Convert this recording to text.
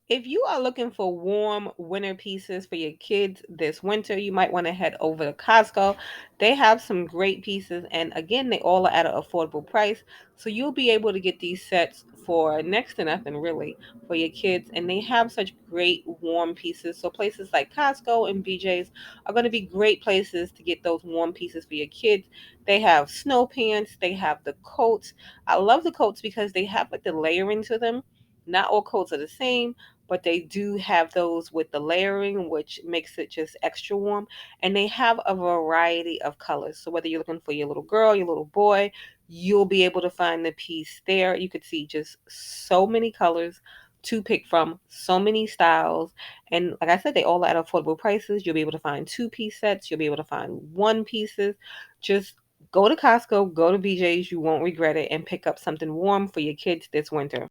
If you are looking for warm winter pieces for your kids this winter, you might want to head over to Costco. They have some great pieces, and again, they all are at an affordable price. So you'll be able to get these sets for next to nothing, really, for your kids. And they have such great warm pieces. So places like Costco and BJ's are going to be great places to get those warm pieces for your kids. They have snow pants, they have the coats. I love the coats because they have like the layering to them. Not all coats are the same, but they do have those with the layering, which makes it just extra warm. And they have a variety of colors. So whether you're looking for your little girl, your little boy, you'll be able to find the piece there. You could see just so many colors to pick from, so many styles. And like I said, they all are at affordable prices. You'll be able to find two-piece sets. You'll be able to find one pieces. Just go to Costco, go to BJ's. You won't regret it, and pick up something warm for your kids this winter.